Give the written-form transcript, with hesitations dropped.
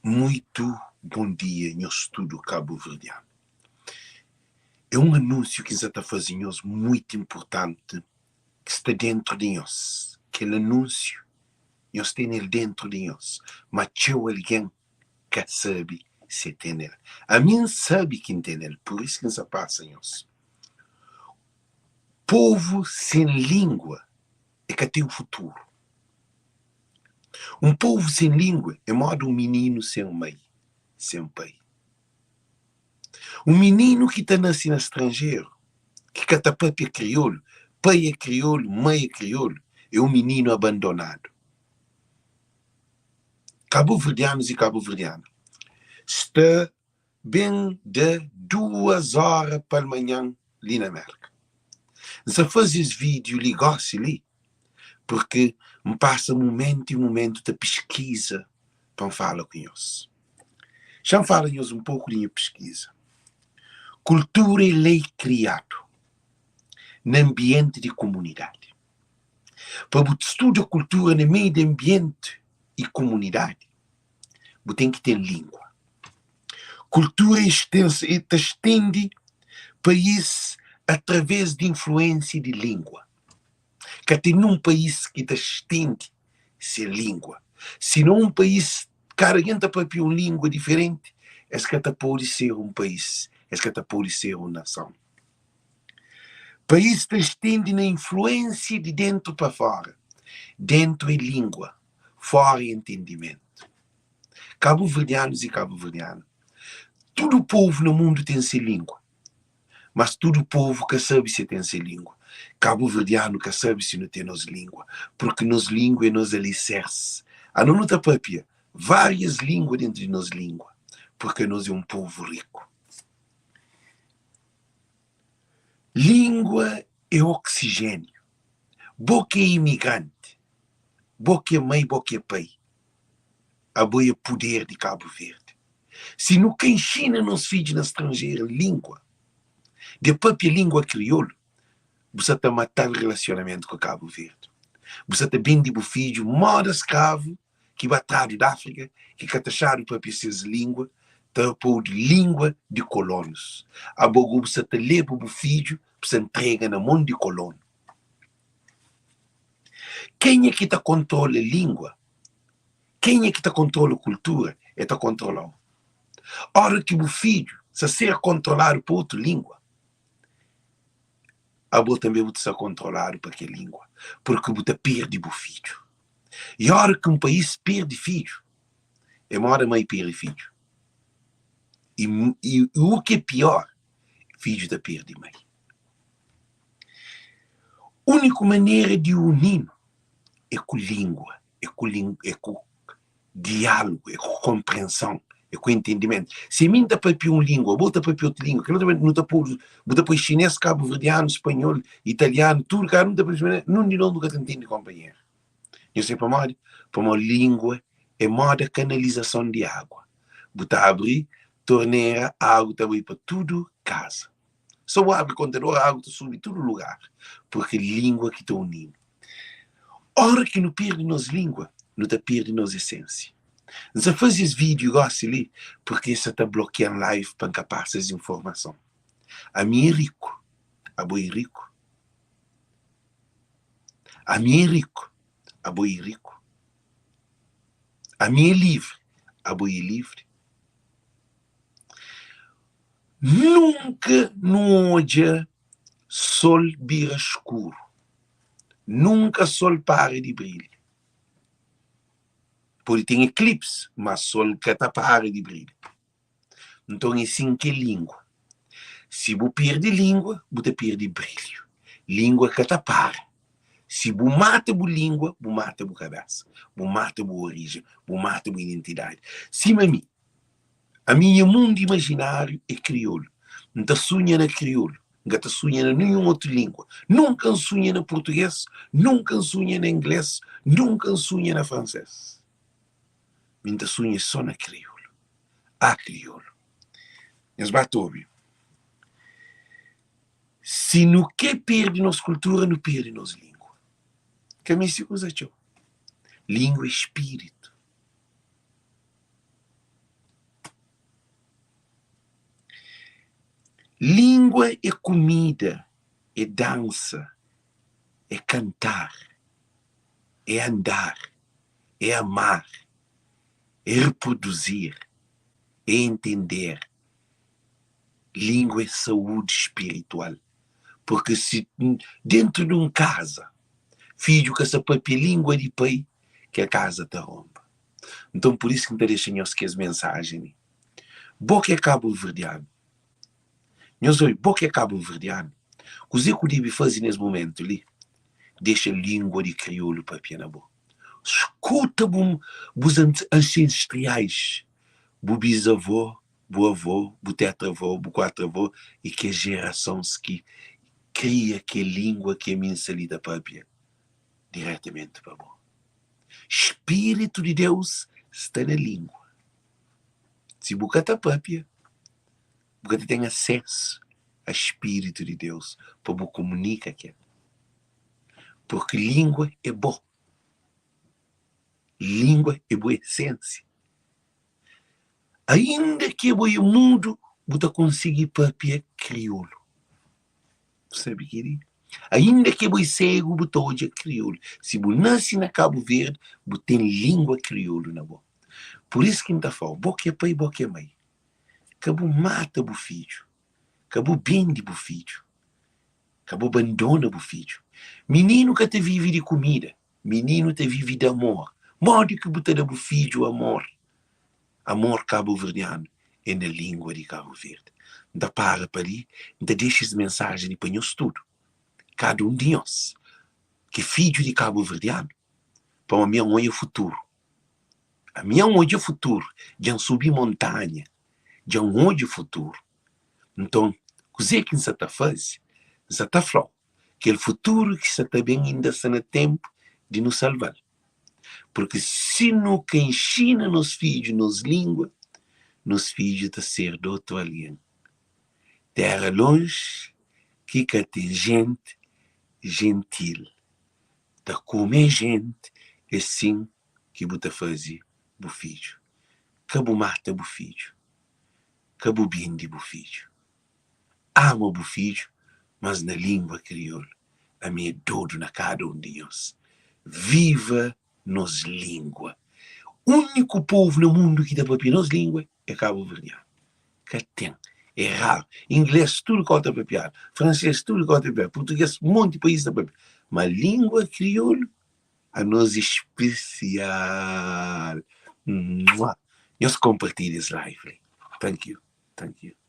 Muito bom dia, meu estudo cabo-verdiano. É um anúncio que está fazendo muito importante, que está dentro de nós. Aquele anúncio, nós temos ele dentro de nós. Mas tinha alguém que sabe se tem ele. A mim sabe quem tem ele, por isso que nos passa em nós. Povo sem língua é que tem o futuro. Um povo sem língua é modo um menino sem mãe, sem pai. Um menino que está nascendo estrangeiro, que cata papi é crioulo, pai é crioulo, mãe é crioulo, é um menino abandonado. Cabo-verdianos e cabo-verdianas está bem de 2 horas para amanhã ali na América. Se faz esse vídeo, ligar-se ali, porque me passa momento e momento de pesquisa para falar com eles. Já falo-nos um pouco de minha pesquisa. Cultura é lei criado no ambiente de comunidade. Para estudar a cultura no meio de ambiente e comunidade, você tem que ter língua. Cultura estende país através de influência de língua. Que tem um país que estende se língua. Se não um país carregando para uma língua diferente, é que pode ser um país, é que pode ser uma nação. País estende na influência de dentro para fora. Dentro é língua, fora é entendimento. Cabo-verdianos e cabo-verdianas. Todo povo no mundo tem sua língua. Mas todo povo que sabe se tem sua língua. Cabo-verdiano que sabe se não tem nossa língua. Porque nossa língua é nossa alicerce. A não está papia. Várias línguas dentro de nossa língua. Porque nós é um povo rico. Língua é oxigênio. Boca é imigrante. Boca é mãe, boca é pai. A boia é poder de Cabo Verde. Se não quem ensina nos filhos na estrangeira língua, depois a língua crioulo, você está matando o relacionamento com Cabo Verde. Você está bem de filho, moda escravo, que vai atrás da África, que está taxado para essas línguas, está por língua de colonos. A bogo você está leva o filho, você entrega na mão de colono. Quem é que está controla a língua? Quem é que está controla a cultura? É está controlando. Ora que o filho se ser controlado por outra língua, a boa também vai ser controlado por aquela língua, porque você perde o filho. E a hora que um país perde filho, é uma hora mãe perde filho. E o que é pior, filho da perde mãe. A única maneira de unir é com língua, é com diálogo, é com compreensão, é com entendimento. Se a mim está para uma língua, volta para outra língua, que não está para chinês, cabo-verdiano, espanhol, italiano, tudo, cara, não está para não de novo nunca entende, companheiro. Eu sei para uma língua é moda canalização de água. Botar abrir, torneira, a água está para tudo, casa. Só abre contentor, a água está subir todo lugar. Porque língua que está unindo. Ora que não perde nossa língua, não está perde nossa essência. Você faz esse vídeo ali, porque você está bloqueando live para capar essas informações. A mim é rico, a boi é rico. A mim é rico, a boi é rico. A mim é livre, a boi é livre. Nunca no dia sol vira escuro. Nunca sol para de brilhar. Pode ter eclipse, mas sol que para de brilhar. Então é assim que é língua. Se você perde língua, você perde brilho. Língua que para. Se você mata a língua, você mata a cabeça. Você mata a origem, você mata a identidade. Se a minha mundo imaginário é crioulo. Não está sonha na crioulo. Não está sonha na nenhuma outra língua. Nunca sonha na português, nunca sonha na inglês, nunca sonha na francês. Não está sonha só na crioulo. A crioulo. Mas batouve. Se não quer perder nossa cultura, não perde nossa língua. Que a minha coisa é língua é espírito. Língua é comida, é dança, é cantar, é andar, é amar, é reproduzir, é entender. Língua é saúde espiritual. Porque se dentro de uma casa, filho que essa própria língua de pai, que a casa te rompa. Então por isso que me deixa nós que as mensagens. Boca é cabo-verdiano. Nós olhamos, boca é cabo-verdiano. O que eu devo fazer nesse momento ali? Deixa a língua de crioulo para a na boca. Escuta os ancestrais, o bisavô, o avô, o tetravô, o quatravô, e que gerações que cria que língua que é minha salida para a diretamente para a boca. Espírito de Deus está na língua. Se você está própria, você tem acesso ao Espírito de Deus para você comunicar aqui. Porque língua é boa. Língua é boa essência. Ainda que o mundo, você consegue própria crioulo. Sabe, querido? Ainda que você cego, você hoje é crioulo. Se você nasce na Cabo Verde, você tem língua crioulo na boca. Por isso que me está falando, boca é pai, boca é mãe. Cabo mata o filho. Cabo bende o filho. Cabo abandona o filho. Menino que te vive de comida. Menino te vive de amor. Modo que você dá o filho amor. Amor cabo-verdiano é na língua de Cabo Verde. Então para ali, então deixa essa mensagem para nós tudo. Cada um de nós, que é filho de cabo-verdiano, para a minha mãe é o futuro. A minha mãe é o futuro. Já subir montanha. Já onde é o futuro. Então, o que você está fazendo? Você está falando que o futuro que você está bem ainda está no tempo de nos salvar. Porque se não que ensina nos filhos, nos línguas, nos filhos de ser do outro alien. Terra longe, que tem gente gentil. Da comer gente, é assim que você fazia o filho. Cabo mata o filho. Cabo bende o filho. Ama o filho, mas na língua crioula. A minha dor na cada um de nós. Viva nos língua. O único povo no mundo que dá para nos língua é cabo-verdiano. Que tem. É raro. Inglês tudo conta papiar. Francês tudo conta papiar. Português, um monte de países da papiar. Mas língua crioula, a nós especial. Nós compartilhamos live. Thank you. Thank you.